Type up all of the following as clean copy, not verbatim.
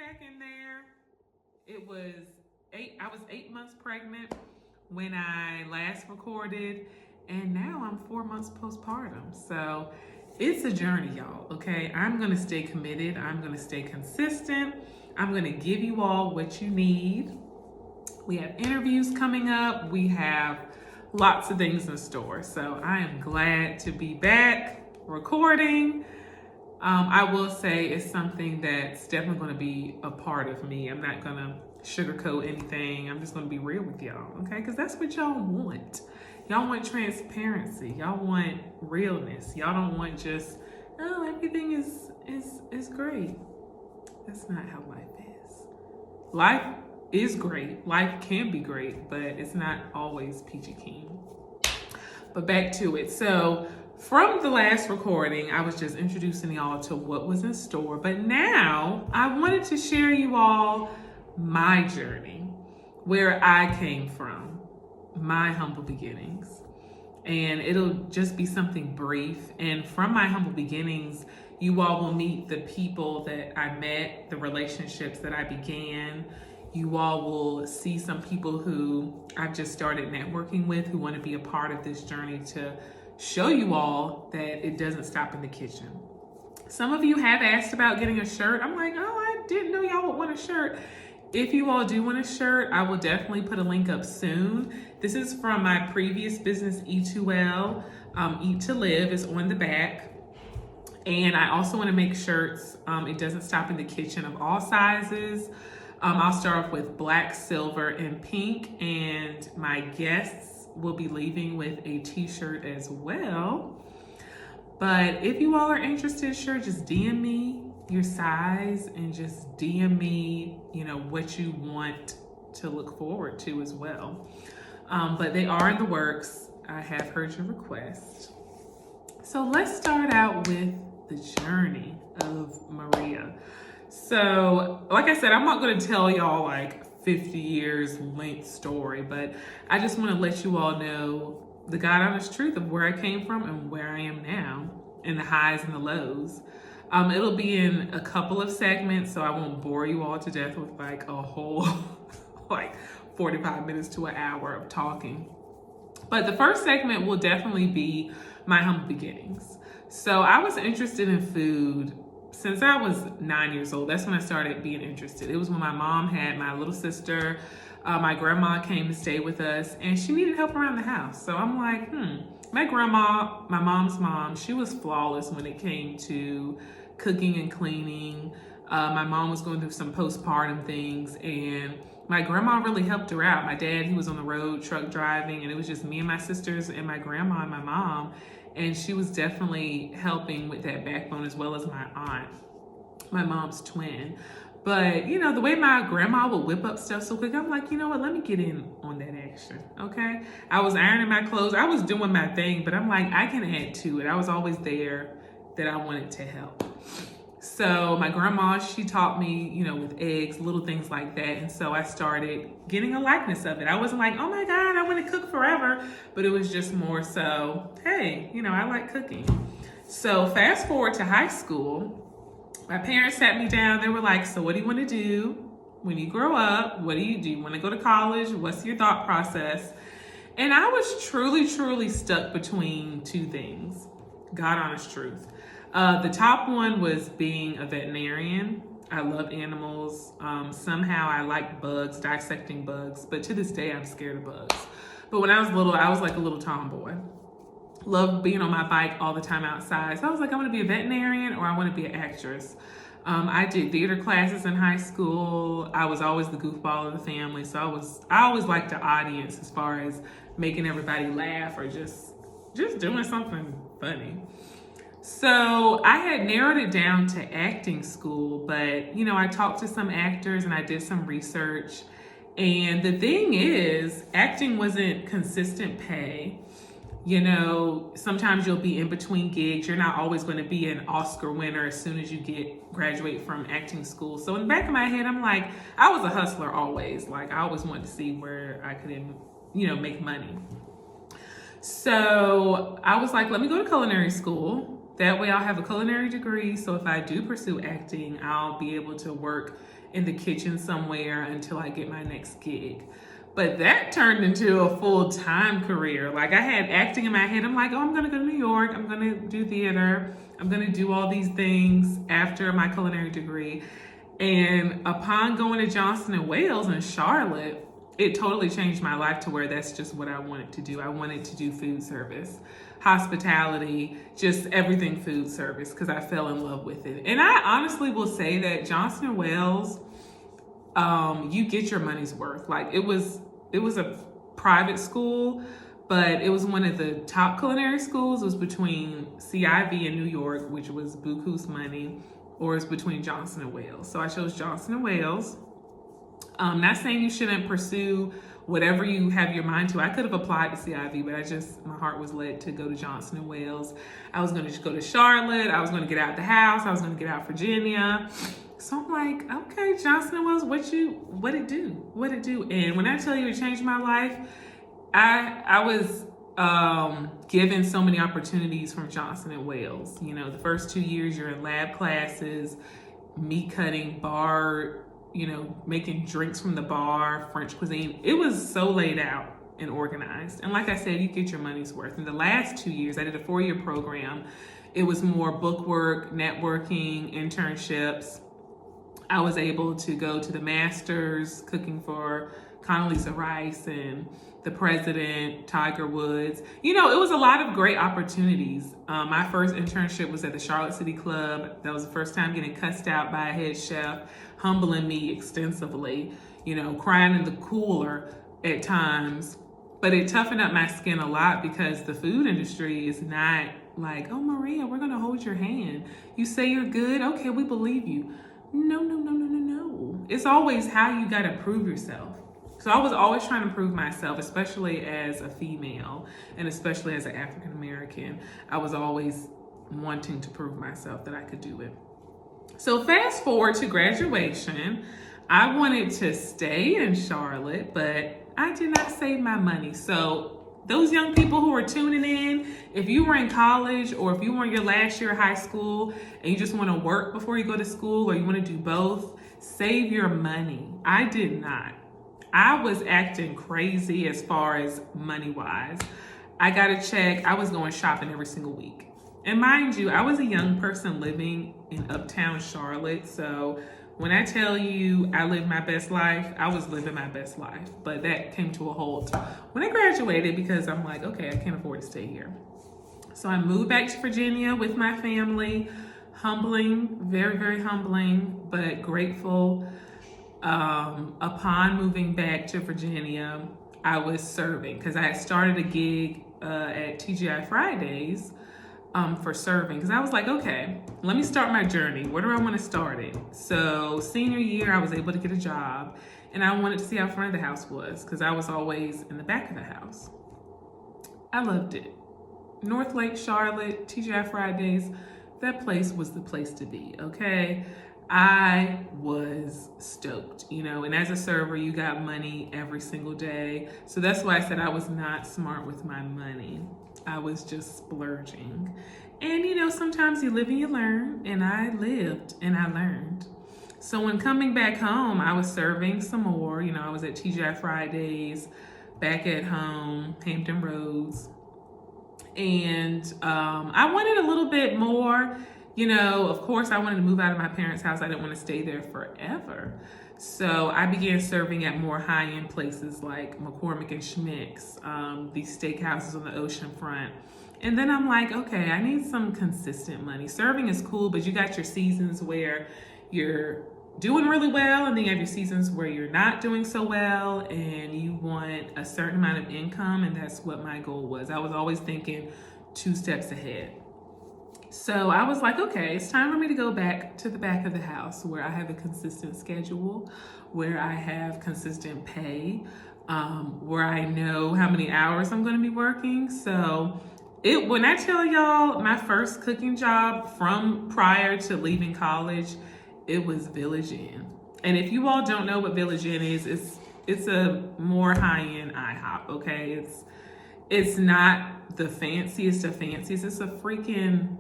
back in there. I was 8 months pregnant when I last recorded, and now I'm 4 months postpartum. So it's a journey, y'all, okay? I'm gonna stay committed, I'm gonna stay consistent, I'm gonna give you all what you need. We have interviews coming up, we have lots of things in store. So I am glad to be back recording. I will say it's something that's definitely going to be a part of me. I'm not going to sugarcoat anything. I'm just going to be real with y'all, okay? Because that's what y'all want. Y'all want transparency. Y'all want realness. Y'all don't want just, oh, everything is great. That's not how life is. Life is great. Life can be great, but it's not always peachy keen. But back to it. So from the last recording, I was just introducing y'all to what was in store. But now I wanted to share you all my journey, where I came from, my humble beginnings. And it'll just be something brief. And from my humble beginnings, you all will meet the people that I met, the relationships that I began. You all will see some people who I've just started networking with who want to be a part of this journey to show you all that it doesn't stop in the kitchen. Some of you have asked about getting a shirt. I'm like, oh, I didn't know y'all would want a shirt. If you all do want a shirt, I will definitely put a link up soon. This is from my previous business, E2L. Eat to Live is on the back. And I also want to make shirts. It doesn't stop in the kitchen, of all sizes. I'll start off with black, silver, and pink. And my guests will be leaving with a t-shirt as well. But if you all are interested, sure, just DM me your size and just DM me, what you want to look forward to as well. But they are in the works. I have heard your request. So let's start out with the journey of Maria. So, like I said, I'm not going to tell y'all like 50 years length story, but I just want to let you all know the God honest truth of where I came from and where I am now, and the highs and the lows. It'll be in a couple of segments, so I won't bore you all to death with like a whole 45 minutes to an hour of talking. But the first segment will definitely be my humble beginnings. So I was interested in food since I was 9 years old. That's when I started being interested. It was when my mom had my little sister. My grandma came to stay with us, and she needed help around the house. So I'm like, my grandma, my mom's mom, she was flawless when it came to cooking and cleaning. My mom was going through some postpartum things, and my grandma really helped her out. My dad, he was on the road truck driving, and it was just me and my sisters and my grandma and my mom. And she was definitely helping with that backbone, as well as my aunt, my mom's twin. But, the way my grandma would whip up stuff so quick, I'm like, you know what, let me get in on that action, okay? I was ironing my clothes. I was doing my thing, but I'm like, I can add to it. I was always there that I wanted to help. So my grandma, she taught me, with eggs, little things like that. And so I started getting a likeness of it. I wasn't like, oh my God, I want to cook forever. But it was just more so, hey, I like cooking. So fast forward to high school, my parents sat me down. They were like, so what do you want to do when you grow up? What do? You want to go to college? What's your thought process? And I was truly, truly stuck between two things. God honest truth. The top one was being a veterinarian. I love animals. Somehow I like bugs, dissecting bugs, but to this day I'm scared of bugs. But when I was little, I was like a little tomboy. Loved being on my bike all the time outside. So I was like, I want to be a veterinarian or I want to be an actress. I did theater classes in high school. I was always the goofball of the family. So I always liked the audience as far as making everybody laugh or just doing something funny. So I had narrowed it down to acting school, but I talked to some actors and I did some research. And the thing is, acting wasn't consistent pay. Sometimes you'll be in between gigs. You're not always going to be an Oscar winner as soon as you graduate from acting school. So in the back of my head, I'm like, I was a hustler always. Like I always wanted to see where I could, make money. So I was like, let me go to culinary school. That way I'll have a culinary degree. So if I do pursue acting, I'll be able to work in the kitchen somewhere until I get my next gig. But that turned into a full-time career. Like, I had acting in my head. I'm like, oh, I'm gonna go to New York. I'm gonna do theater. I'm gonna do all these things after my culinary degree. And upon going to Johnson & Wales in Charlotte, it totally changed my life to where that's just what I wanted to do. I wanted to do food service, hospitality, just everything food service, because I fell in love with it. And I honestly will say that Johnson & Wales, you get your money's worth. Like, it was a private school, but it was one of the top culinary schools. It was between CIV in New York, which was buku's money, or it's between Johnson & Wales. So I chose Johnson & Wales. Not saying you shouldn't pursue whatever you have your mind to. I could have applied to CIV, but my heart was led to go to Johnson & Wales. I was going to go to Charlotte. I was going to get out the house. I was going to get out Virginia. So I'm like, okay, Johnson & Wales, what it do? And when I tell you it changed my life, I was given so many opportunities from Johnson & Wales. You know, the first 2 years you're in lab classes, meat cutting, bar, you know, making drinks from the bar, French cuisine. It was so laid out and organized. And like I said, you get your money's worth. In the last 2 years, I did a 4-year program. It was more book work, networking, internships. I was able to go to the Masters, cooking for Condoleezza Rice and the president, Tiger Woods. You know, it was a lot of great opportunities. My first internship was at the Charlotte City Club. That was the first time getting cussed out by a head chef, humbling me extensively, you know, crying in the cooler at times. But it toughened up my skin a lot because the food industry is not like, oh, Maria, we're going to hold your hand. You say you're good? Okay, we believe you. No. It's always how you got to prove yourself. So I was always trying to prove myself, especially as a female and especially as an African American. I was always wanting to prove myself that I could do it. So fast forward to graduation, I wanted to stay in Charlotte, but I did not save my money. So those young people who are tuning in, if you were in college or if you were in your last year of high school and you just want to work before you go to school or you want to do both, save your money. I did not. I was acting crazy as far as money-wise. I got a check. I was going shopping every single week. And mind you, I was a young person living in uptown Charlotte. So when I tell you I lived my best life, I was living my best life. But that came to a halt when I graduated because I'm like, okay, I can't afford to stay here. So I moved back to Virginia with my family. Humbling, very, very humbling, but grateful. Upon moving back to Virginia, I was serving because I had started a gig at TGI Fridays for serving because I was like, okay, let me start my journey. Where do I want to start it? So senior year, I was able to get a job and I wanted to see how front of the house was because I was always in the back of the house. I loved it. North Lake, Charlotte, TGI Fridays, that place was the place to be, okay? I was stoked, you know, and as a server, you got money every single day. So that's why I said I was not smart with my money. I was just splurging. And, you know, sometimes you live and you learn, and I lived and I learned. So when coming back home, I was serving some more. You know, I was at TGI Fridays, back at home, Hampton Roads. And I wanted a little bit more. You know, of course, I wanted to move out of my parents' house. I didn't want to stay there forever. So I began serving at more high-end places like McCormick and Schmick's, these steakhouses on the ocean front. And then I'm like, okay, I need some consistent money. Serving is cool, but you got your seasons where you're doing really well, and then you have your seasons where you're not doing so well, and you want a certain amount of income, and that's what my goal was. I was always thinking 2 steps ahead. So I was like, okay, it's time for me to go back to the back of the house where I have a consistent schedule, where I have consistent pay, where I know how many hours I'm going to be working. So when I tell y'all my first cooking job from prior to leaving college, it was Village Inn. And if you all don't know what Village Inn is, it's a more high-end IHOP, okay? It's not the fanciest of fancies. It's a freaking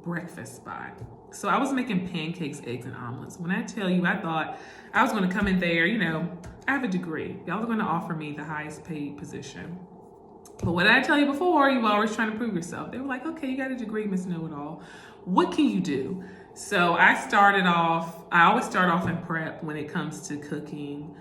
breakfast spot. So I was making pancakes, eggs, and omelets. When I tell you, I thought I was going to come in there, I have a degree. Y'all are going to offer me the highest paid position. But what did I tell you before? You were always trying to prove yourself. They were like, okay, you got a degree, Miss Know-It-All. What can you do? So I always start off in prep when it comes to cooking.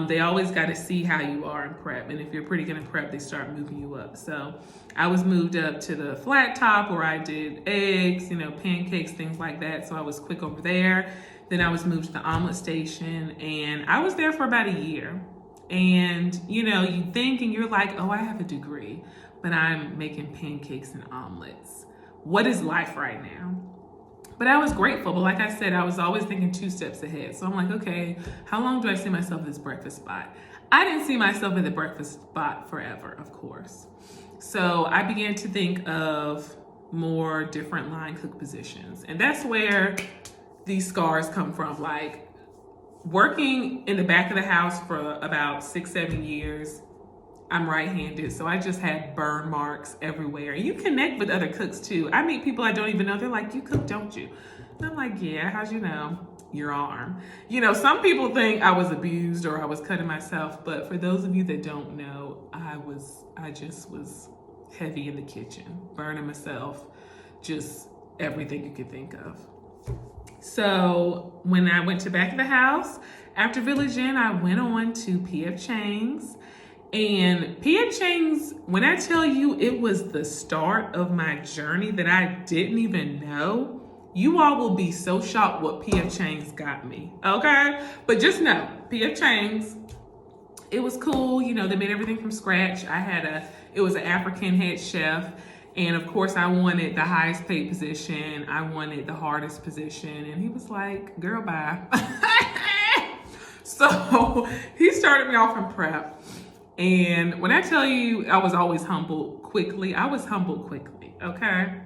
They always got to see how you are in prep. And if you're pretty good in prep, they start moving you up. So I was moved up to the flat top where I did eggs, pancakes, things like that. So I was quick over there. Then I was moved to the omelet station, and I was there for about a year. And, you think and you're like, oh, I have a degree, but I'm making pancakes and omelets. What is life right now? But I was grateful. But like I said, I was always thinking 2 steps ahead. So I'm like, okay, how long do I see myself at this breakfast spot? I didn't see myself at the breakfast spot forever, of course. So I began to think of more different line cook positions. And that's where these scars come from. Like, working in the back of the house for about 6-7 years, I'm right-handed, so I just had burn marks everywhere. You connect with other cooks too. I meet people I don't even know. They're like, you cook, don't you? And I'm like, yeah, how'd you know? Your arm. Some people think I was abused or I was cutting myself, but for those of you that don't know, I just was heavy in the kitchen, burning myself, just everything you could think of. So when I went to back of the house, after Village Inn, I went on to P.F. Chang's. And P.F. Chang's, when I tell you it was the start of my journey that I didn't even know, you all will be so shocked what P.F. Chang's got me, okay? But just know, P.F. Chang's, it was cool. They made everything from scratch. It was an African head chef. And of course, I wanted the highest paid position. I wanted the hardest position. And he was like, girl, bye. So he started me off in prep. And when I tell you I was always humbled quickly, okay?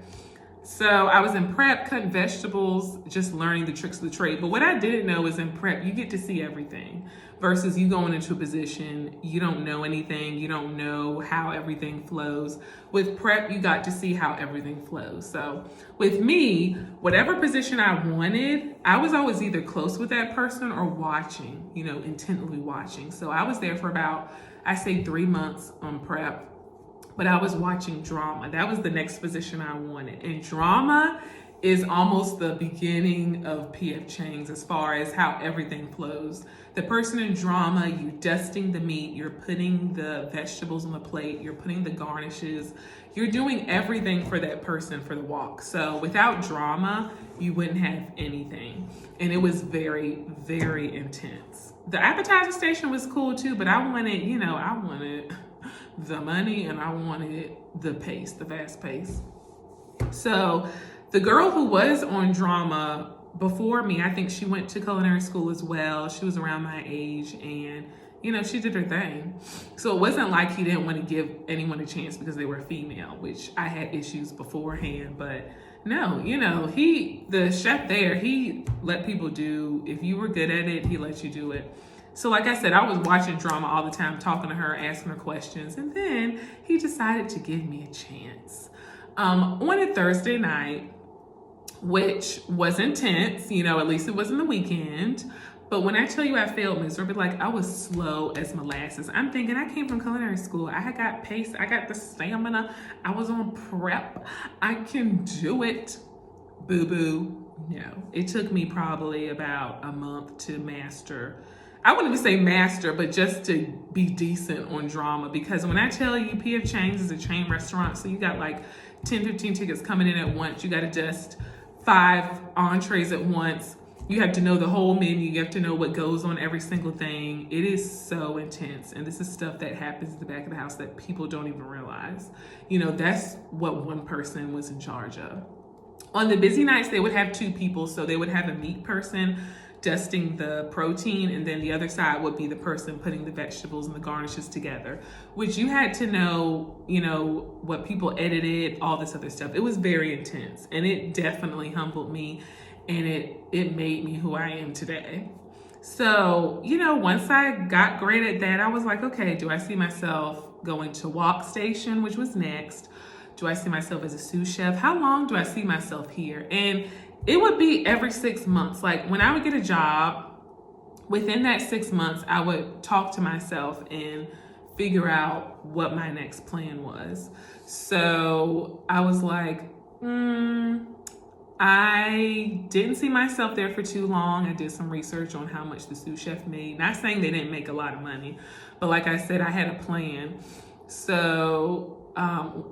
So I was in prep, cutting vegetables, just learning the tricks of the trade. But what I didn't know is in prep, you get to see everything versus you going into a position, you don't know anything, you don't know how everything flows. With prep, you got to see how everything flows. So with me, whatever position I wanted, I was always either close with that person or watching, intently watching. So I was there for about, I say 3 months on prep. But I was watching drama. That was the next position I wanted. And drama is almost the beginning of P.F. Chang's as far as how everything flows. The person in drama, you're dusting the meat, you're putting the vegetables on the plate, you're putting the garnishes, you're doing everything for that person for the walk. So without drama, you wouldn't have anything. And it was very, very intense. The appetizer station was cool too, but I wanted the money and I wanted the pace, the fast pace. So the girl who was on drama before me, I think she went to culinary school as well. She was around my age and, she did her thing. So it wasn't like he didn't want to give anyone a chance because they were female, which I had issues beforehand, but no, the chef there, he let people do, if you were good at it, he let you do it. So like I said, I was watching drama all the time, talking to her, asking her questions. And then he decided to give me a chance. On a Thursday night, which was intense, at least it wasn't the weekend. But when I tell you I failed miserably, like I was slow as molasses. I'm thinking I came from culinary school. I had got pace. I got the stamina. I was on prep. I can do it. Boo-boo. No. It took me probably about a month to master. I wouldn't even say master, but just to be decent on drama. Because when I tell you P.F. Chang's is a chain restaurant, so you got like 10, 15 tickets coming in at once. You got to dust 5 entrees at once. You have to know the whole menu. You have to know what goes on every single thing. It is so intense. And this is stuff that happens at the back of the house that people don't even realize. That's what one person was in charge of. On the busy nights, they would have 2 people. So they would have a meat person dusting the protein, and then the other side would be the person putting the vegetables and the garnishes together, which you had to know, what people edited, all this other stuff. It was very intense, and it definitely humbled me, and it made me who I am today. So, once I got great at that, I was like, okay, do I see myself going to walk station, which was next, Do I see myself as a sous chef? How long do I see myself here? And it would be every 6 months. Like when I would get a job, within that 6 months, I would talk to myself and figure out what my next plan was. So I was like, I didn't see myself there for too long. I did some research on how much the sous chef made. Not saying they didn't make a lot of money, but like I said, I had a plan. So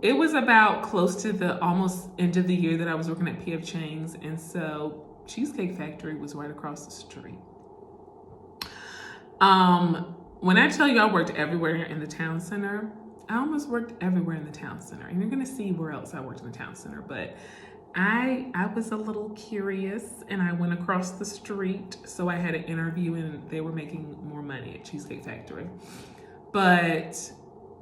it was about close to the almost end of the year that I was working at P.F. Chang's. And so Cheesecake Factory was right across the street. When I tell you I worked everywhere in the town center, I almost worked everywhere in the town center. And you're going to see where else I worked in the town center. But I was a little curious and I went across the street. So I had an interview and they were making more money at Cheesecake Factory. But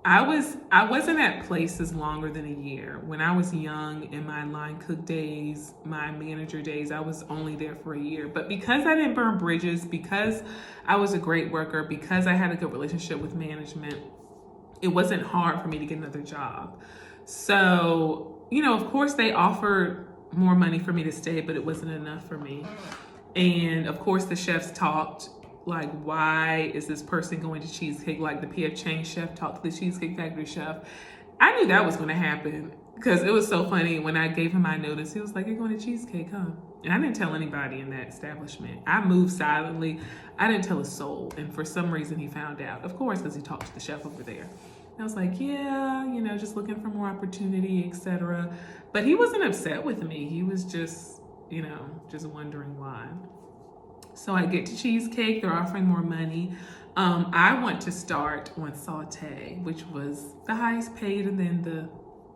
I wasn't at places longer than a year. When I was young, in my line cook days, my manager days, I was only there for a year. But because I didn't burn bridges, because I was a great worker, because I had a good relationship with management, it wasn't hard for me to get another job. So, you know, of course they offered more money for me to stay, but it wasn't enough for me. And of course the chefs talked, like, why is this person going to Cheesecake? Like the P.F. Chang's chef talked to the Cheesecake Factory chef. I knew that was going to happen because it was so funny. When I gave him my notice, he was like, you're going to Cheesecake, huh? And I didn't tell anybody in that establishment. I moved silently. I didn't tell a soul. And for some reason he found out, of course, because he talked to the chef over there. And I was like, yeah, you know, just looking for more opportunity, etc. But he wasn't upset with me. He was just, you know, just wondering why. So I get to Cheesecake, they're offering more money. I want to start on Saute, which was the highest paid and then the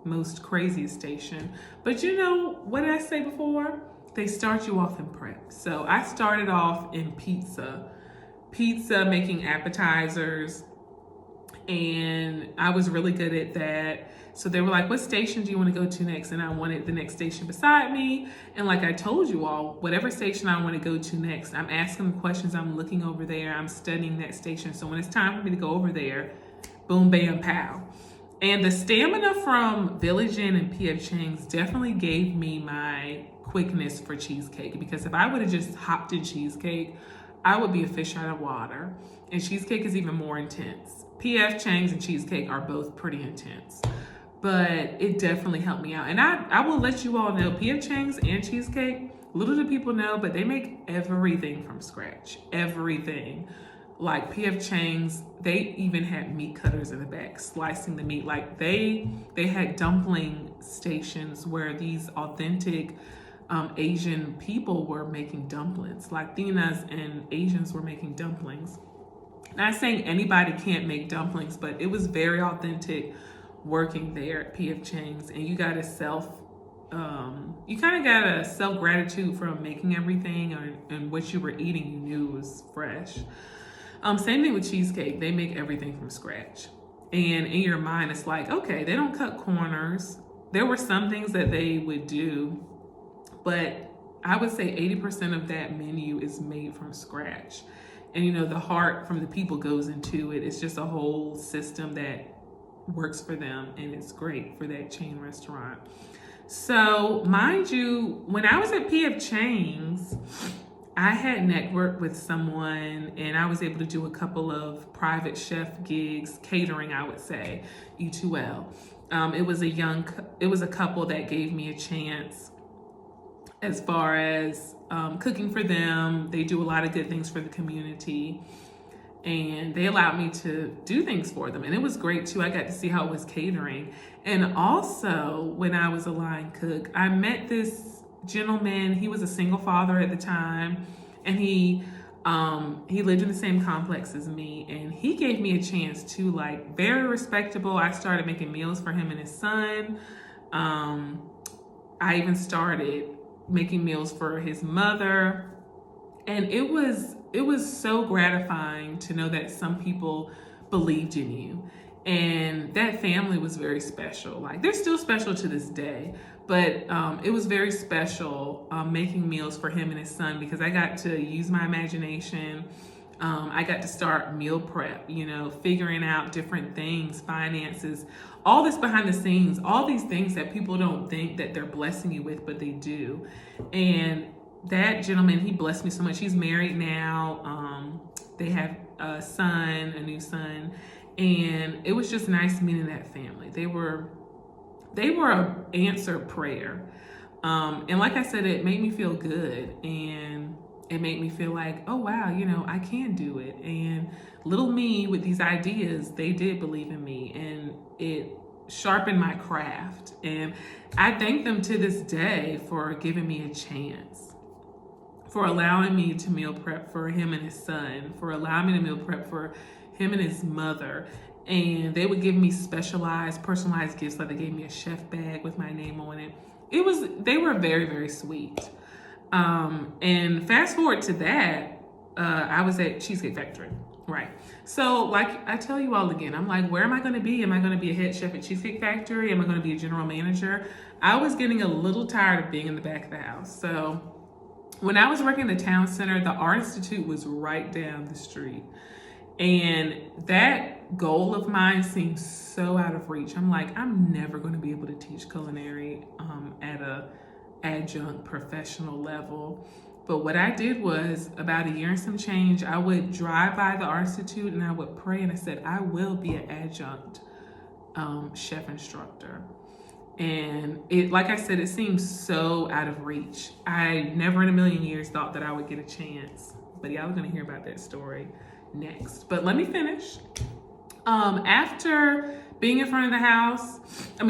most craziest station. But you know, what did I say before? They start you off in prep. So I started off in pizza, making appetizers, and I was really good at that. So they were like, what station do you want to go to next? And I wanted the next station beside me. And like I told you all, whatever station I want to go to next, I'm asking them questions, I'm looking over there, I'm studying that station. So when it's time for me to go over there, boom, bam, pow. And the stamina from Village Inn and P.F. Chang's definitely gave me my quickness for Cheesecake. Because if I would have just hopped in Cheesecake, I would be a fish out of water. And Cheesecake is even more intense. P.F. Chang's and Cheesecake are both pretty intense. But it definitely helped me out. And I will let you all know, P.F. Chang's and Cheesecake, little do people know, but they make everything from scratch. Everything. Like P.F. Chang's, they even had meat cutters in the back, slicing the meat. Like they had dumpling stations where these authentic Asian people were making dumplings. Latinas and Asians were making dumplings. Not saying anybody can't make dumplings, but it was very authentic working there at P.F. Chang's. And you got to you kind of got a self-gratitude from making everything and what you were eating, you knew was fresh. Same thing with Cheesecake. They make everything from scratch. And in your mind, it's like, okay, they don't cut corners. There were some things that they would do, but I would say 80% of that menu is made from scratch. And you know, the heart from the people goes into it. It's just a whole system that works for them, and it's great for that chain restaurant. So mind you, when I was at P.F. Chang's, I had networked with someone and I was able to do a couple of private chef gigs, catering, I would say, E2L. It was a couple that gave me a chance as far as cooking for them. They do a lot of good things for the community. And they allowed me to do things for them. And it was great too. I got to see how it was catering. And also, when I was a line cook, I met this gentleman. He was a single father at the time. And he lived in the same complex as me. And he gave me a chance to, like, very respectable. I started making meals for him and his son. I even started making meals for his mother. And it was so gratifying to know that some people believed in you. And that family was very special. Like, they're still special to this day. But it was very special making meals for him and his son, because I got to use my imagination. I got to start meal prep, figuring out different things, finances, all this behind the scenes, all these things that people don't think that they're blessing you with, but they do. And that gentleman, he blessed me so much. He's married now. They have a new son, and it was just nice meeting that family. They were an answered prayer. And like I said, it made me feel good, and it made me feel like, oh wow, I can do it. And little me with these ideas, they did believe in me, and it sharpened my craft. And I thank them to this day for giving me a chance, for allowing me to meal prep for him and his son, for allowing me to meal prep for him and his mother. And they would give me specialized, personalized gifts. Like they gave me a chef bag with my name on it. They were very, very sweet. And fast forward to that, I was at Cheesecake Factory, right? So like I tell you all again, I'm like, where am I going to be? Am I going to be a head chef at Cheesecake Factory? Am I going to be a general manager? I was getting a little tired of being in the back of the house. So when I was working in the town center, the Art Institute was right down the street. And that goal of mine seemed so out of reach. I'm like, I'm never going to be able to teach culinary at a adjunct professional level. But what I did was, about a year and some change, I would drive by the Art Institute and I would pray, and I said, I will be an adjunct chef instructor. And it, like I said, it seemed so out of reach. I never in a million years thought that I would get a chance. But y'all are going to hear about that story next. But let me finish. After being in front of the house,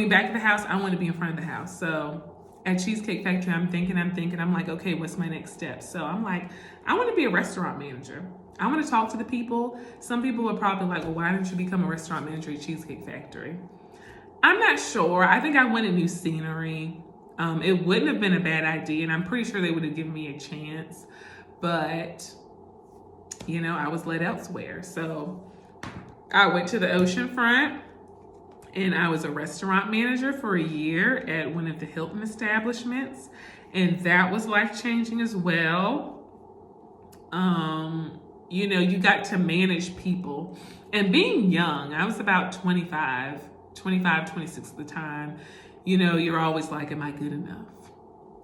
back of the house, I want to be in front of the house. So at Cheesecake Factory, I'm thinking, I'm like, okay, what's my next step? So I'm like, I want to be a restaurant manager. I want to talk to the people. Some people would probably like, well, why didn't you become a restaurant manager at Cheesecake Factory? I'm not sure. I think I wanted new scenery. It wouldn't have been a bad idea, and I'm pretty sure they would have given me a chance. But, I was led elsewhere. So I went to the oceanfront, and I was a restaurant manager for a year at one of the Hilton establishments. And that was life-changing as well. You got to manage people. And being young, I was about 25, 26 at the time. You're always like, am I good enough?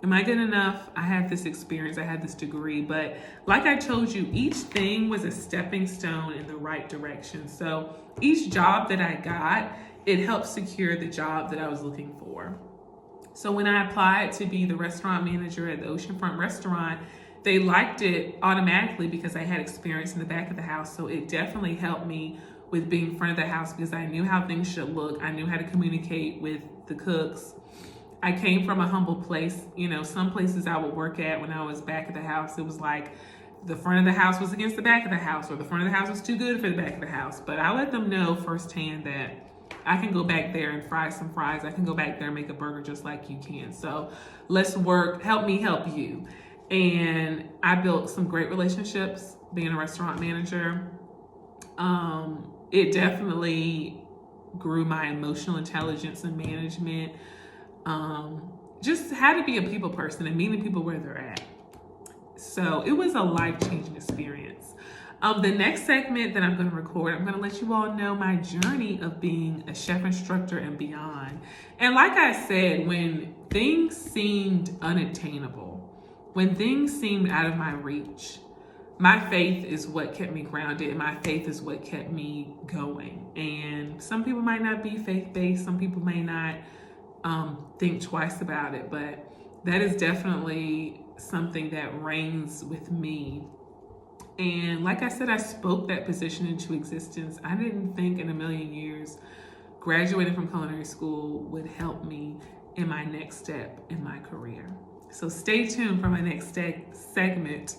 Am I good enough? I have this experience, I have this degree. But like I told you, each thing was a stepping stone in the right direction. So each job that I got, it helped secure the job that I was looking for. So when I applied to be the restaurant manager at the Oceanfront restaurant, they liked it automatically because I had experience in the back of the house. So it definitely helped me with being in front of the house because I knew how things should look. I knew how to communicate with the cooks. I came from a humble place. Some places I would work at when I was back of the house, it was like the front of the house was against the back of the house, or the front of the house was too good for the back of the house. But I let them know firsthand that I can go back there and fry some fries. I can go back there and make a burger just like you can. So let's work, help me help you. And I built some great relationships being a restaurant manager. It definitely grew my emotional intelligence and management. Just how to be a people person and meeting people where they're at. So it was a life-changing experience. The next segment that I'm going to record, I'm going to let you all know my journey of being a chef instructor and beyond. And like I said, when things seemed unattainable, when things seemed out of my reach, my faith is what kept me grounded, and my faith is what kept me going. And some people might not be faith-based, some people may not think twice about it, but that is definitely something that reigns with me. And like I said, I spoke that position into existence. I didn't think in a million years graduating from culinary school would help me in my next step in my career. So stay tuned for my next segment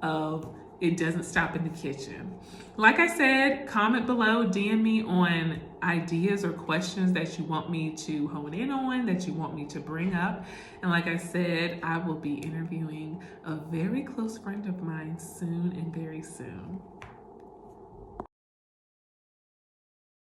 of It Doesn't Stop in the Kitchen. Like I said, comment below, DM me on ideas or questions that you want me to hone in on, that you want me to bring up. And like I said, I will be interviewing a very close friend of mine soon and very soon.